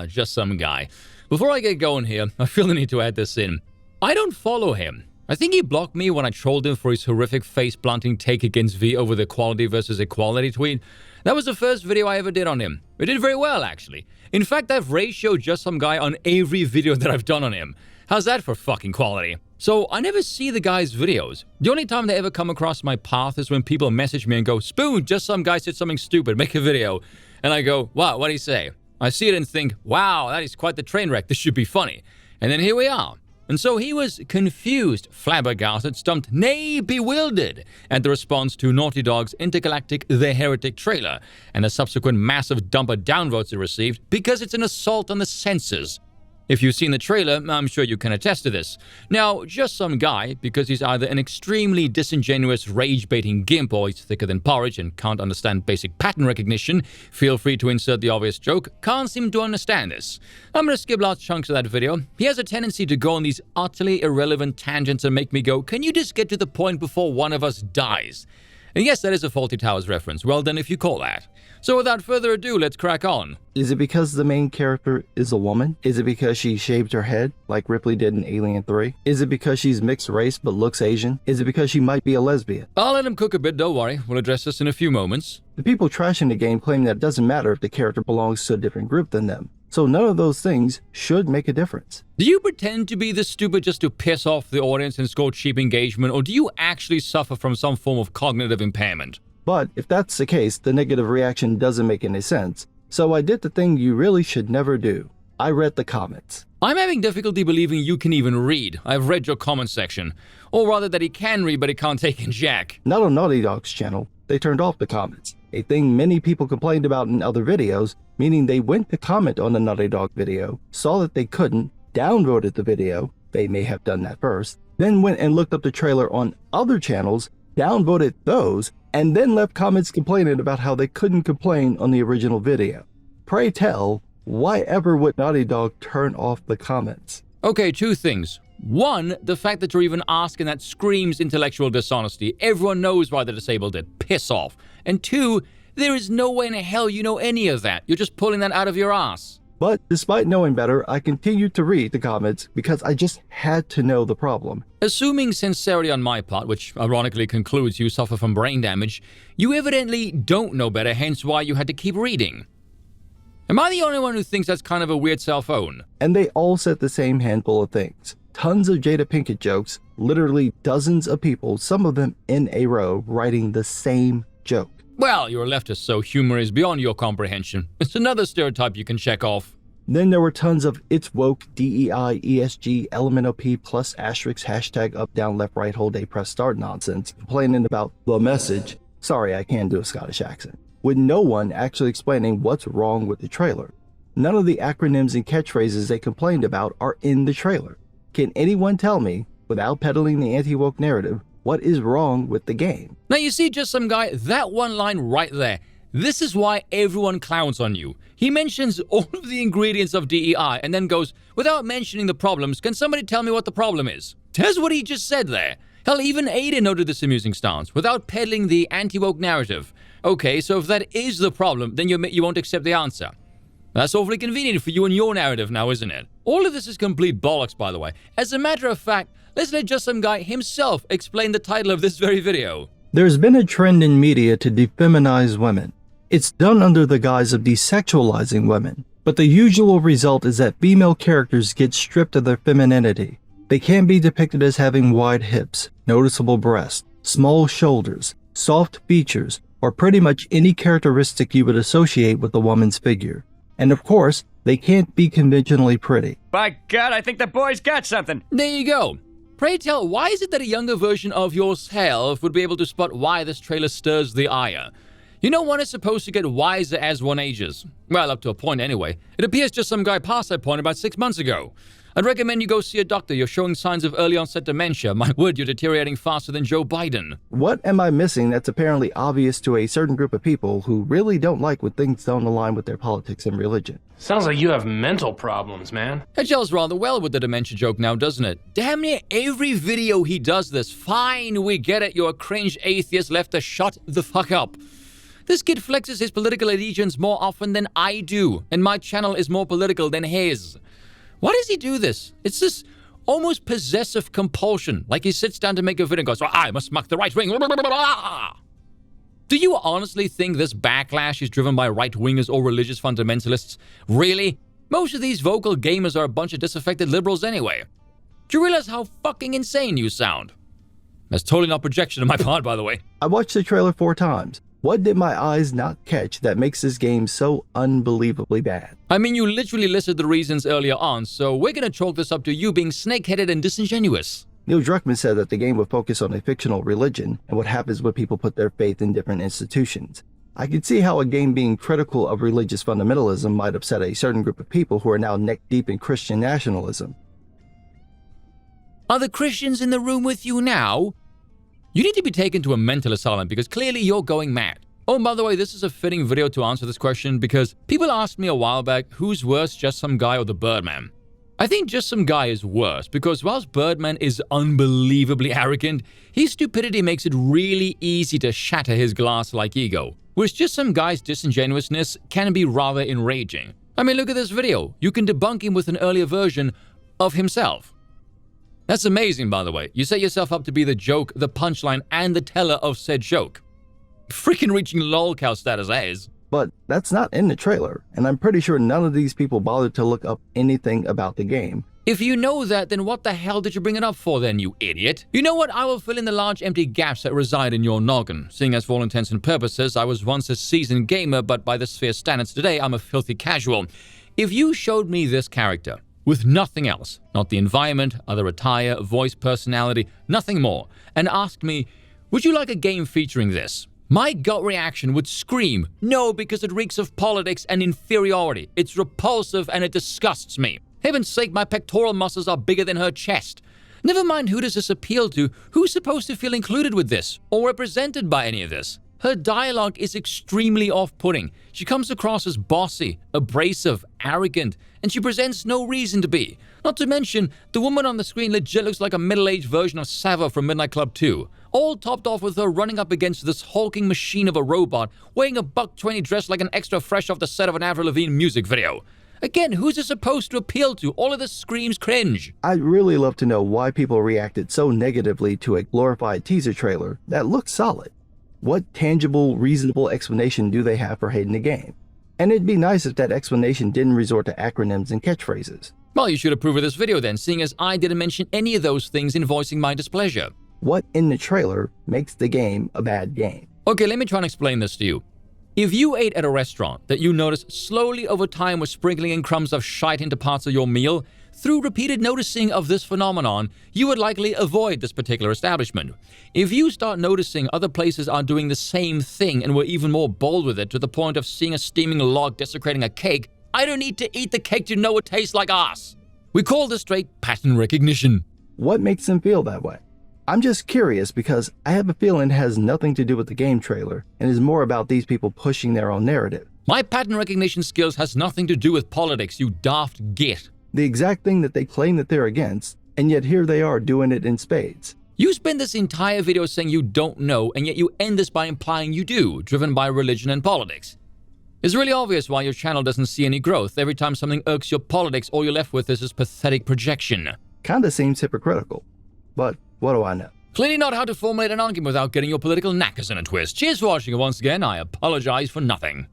Just some guy. Before I get going here, I feel the need to add this in. I don't follow him. I think he blocked me when I trolled him for his horrific face-planting take against V over the equality versus equality tweet. That was the first video I ever did on him. It did very well, actually. In fact, I've ratioed Just Some Guy on every video that I've done on him. How's that for fucking quality? So, I never see the guy's videos. The only time they ever come across my path is when people message me and go, "Spoon, Just Some Guy said something stupid, make a video." And I go, "Wow, what'd he say?" I see it and think, "Wow, that is quite the train wreck, this should be funny." And then here we are. And so he was confused, flabbergasted, stumped, nay, bewildered at the response to Naughty Dog's Intergalactic The Heretic trailer and the subsequent massive dump of downvotes it received because it's an assault on the senses. If you've seen the trailer, I'm sure you can attest to this. Now, Just Some Guy, because he's either an extremely disingenuous, rage-baiting gimp or he's thicker than porridge and can't understand basic pattern recognition, feel free to insert the obvious joke, can't seem to understand this. I'm gonna skip large chunks of that video. He has a tendency to go on these utterly irrelevant tangents and make me go, "Can you just get to the point before one of us dies?" And yes, that is a Fawlty Towers reference. Well done if you call that. So without further ado, let's crack on. Is it because the main character is a woman? Is it because she shaved her head, like Ripley did in Alien 3? Is it because she's mixed race but looks Asian? Is it because she might be a lesbian? I'll let him cook a bit, don't worry. We'll address this in a few moments. The people trashing the game claim that it doesn't matter if the character belongs to a different group than them. So none of those things should make a difference. Do you pretend to be this stupid just to piss off the audience and score cheap engagement, or do you actually suffer from some form of cognitive impairment? But if that's the case, the negative reaction doesn't make any sense. So I did the thing you really should never do. I read the comments. I'm having difficulty believing you can even read. I've read your comment section. Or rather that he can read but he can't take in jack. Not on Naughty Dog's channel. They turned off the comments. A thing many people complained about in other videos, meaning they went to comment on the Naughty Dog video, saw that they couldn't, downvoted the video, they may have done that first, then went and looked up the trailer on other channels, downvoted those, and then left comments complaining about how they couldn't complain on the original video. Pray tell, why ever would Naughty Dog turn off the comments? Okay, two things. One, the fact that you're even asking that screams intellectual dishonesty. Everyone knows why they disabled it. Piss off. And two, there is no way in hell you know any of that. You're just pulling that out of your ass. But despite knowing better, I continued to read the comments because I just had to know the problem. Assuming sincerity on my part, which ironically concludes you suffer from brain damage, you evidently don't know better, hence why you had to keep reading. Am I the only one who thinks that's kind of a weird cell phone? And they all said the same handful of things. Tons of Jada Pinkett jokes, literally dozens of people, some of them in a row, writing the same joke. Well, you're a leftist, so humor is beyond your comprehension. It's another stereotype you can check off. Then there were tons of "it's woke, DEI, ESG, LMNOP, plus asterisk, hashtag up, down, left, right, whole day, press start" nonsense, complaining about the message. Sorry, I can't do a Scottish accent. With no one actually explaining what's wrong with the trailer. None of the acronyms and catchphrases they complained about are in the trailer. Can anyone tell me, without peddling the anti-woke narrative, what is wrong with the game? Now you see, Just Some Guy, that one line right there. This is why everyone clowns on you. He mentions all of the ingredients of DEI and then goes, "Without mentioning the problems, can somebody tell me what the problem is?" That's what he just said there. Hell, even Aiden noted this amusing stance, without peddling the anti-woke narrative. Okay, so if that is the problem, then you won't accept the answer. That's awfully convenient for you and your narrative now, isn't it? All of this is complete bollocks, by the way. As a matter of fact, let's let Just Some Guy himself explain the title of this very video. There's been a trend in media to defeminize women. It's done under the guise of desexualizing women, but the usual result is that female characters get stripped of their femininity. They can't be depicted as having wide hips, noticeable breasts, small shoulders, soft features, or pretty much any characteristic you would associate with a woman's figure. And of course, they can't be conventionally pretty. By God, I think the boy's got something. There you go. Pray tell, why is it that a younger version of yourself would be able to spot why this trailer stirs the ire? You know, one is supposed to get wiser as one ages. Well, up to a point anyway. It appears Just Some Guy passed that point about 6 months ago. I'd recommend you go see a doctor. You're showing signs of early onset dementia. My word, you're deteriorating faster than Joe Biden. What am I missing that's apparently obvious to a certain group of people who really don't like when things don't align with their politics and religion? Sounds like you have mental problems, man. It gels rather well with the dementia joke now, doesn't it? Damn near every video he does this. Fine, we get it. You're a cringe atheist left to shut the fuck up. This kid flexes his political allegiance more often than I do, and my channel is more political than his. Why does he do this? It's this almost possessive compulsion, like he sits down to make a video and goes, I must muck the right wing. Do you honestly think this backlash is driven by right-wingers or religious fundamentalists? Really? Most of these vocal gamers are a bunch of disaffected liberals anyway. Do you realize how fucking insane you sound? That's totally not projection on my part, by the way. I watched the trailer 4 times. What did my eyes not catch that makes this game so unbelievably bad? I mean, you literally listed the reasons earlier on, so we're gonna chalk this up to you being snake-headed and disingenuous. Neil Druckmann said that the game would focus on a fictional religion and what happens when people put their faith in different institutions. I could see how a game being critical of religious fundamentalism might upset a certain group of people who are now neck-deep in Christian nationalism. Are the Christians in the room with you now? You need to be taken to a mental asylum because clearly you're going mad. Oh, and by the way, this is a fitting video to answer this question because people asked me a while back, who's worse, JustSomeGuy or the Birdman? I think JustSomeGuy is worse because whilst Birdman is unbelievably arrogant, his stupidity makes it really easy to shatter his glass-like ego, whereas JustSomeGuy's disingenuousness can be rather enraging. I mean, look at this video. You can debunk him with an earlier version of himself. That's amazing, by the way. You set yourself up to be the joke, the punchline, and the teller of said joke. Freaking reaching lolcow status as. But that's not in the trailer, and I'm pretty sure none of these people bothered to look up anything about the game. If you know that, then what the hell did you bring it up for then, you idiot? You know what? I will fill in the large empty gaps that reside in your noggin, seeing as for all intents and purposes, I was once a seasoned gamer, but by the sphere standards today, I'm a filthy casual. If you showed me this character, with nothing else, not the environment, other attire, voice, personality, nothing more, and asked me, would you like a game featuring this? My gut reaction would scream, no, because it reeks of politics and inferiority. It's repulsive and it disgusts me. Heaven's sake, my pectoral muscles are bigger than her chest. Never mind who does this appeal to, who's supposed to feel included with this, or represented by any of this? Her dialogue is extremely off-putting. She comes across as bossy, abrasive, arrogant, and she presents no reason to be. Not to mention, the woman on the screen legit looks like a middle-aged version of Sava from Midnight Club 2. All topped off with her running up against this hulking machine of a robot, weighing $120 dressed like an extra fresh off the set of an Avril Lavigne music video. Again, who's it supposed to appeal to? All of this screams cringe. I'd really love to know why people reacted so negatively to a glorified teaser trailer that looked solid. What tangible, reasonable explanation do they have for hating the game? And it'd be nice if that explanation didn't resort to acronyms and catchphrases. Well, you should approve of this video then, seeing as I didn't mention any of those things in voicing my displeasure. What in the trailer makes the game a bad game? Okay, let me try and explain this to you. If you ate at a restaurant that you noticed slowly over time was sprinkling in crumbs of shite into parts of your meal, through repeated noticing of this phenomenon, you would likely avoid this particular establishment. If you start noticing other places are doing the same thing and were even more bold with it to the point of seeing a steaming log desecrating a cake, I don't need to eat the cake to know it tastes like ass. We call this straight pattern recognition. What makes them feel that way? I'm just curious because I have a feeling it has nothing to do with the game trailer and is more about these people pushing their own narrative. My pattern recognition skills has nothing to do with politics, you daft git. The exact thing that they claim that they're against, and yet here they are doing it in spades. You spend this entire video saying you don't know, and yet you end this by implying you do, driven by religion and politics. It's really obvious why your channel doesn't see any growth. Every time something irks your politics, all you're left with is this pathetic projection. Kinda seems hypocritical, but what do I know? Clearly not how to formulate an argument without getting your political knackers in a twist. Cheers for watching, and once again, I apologize for nothing.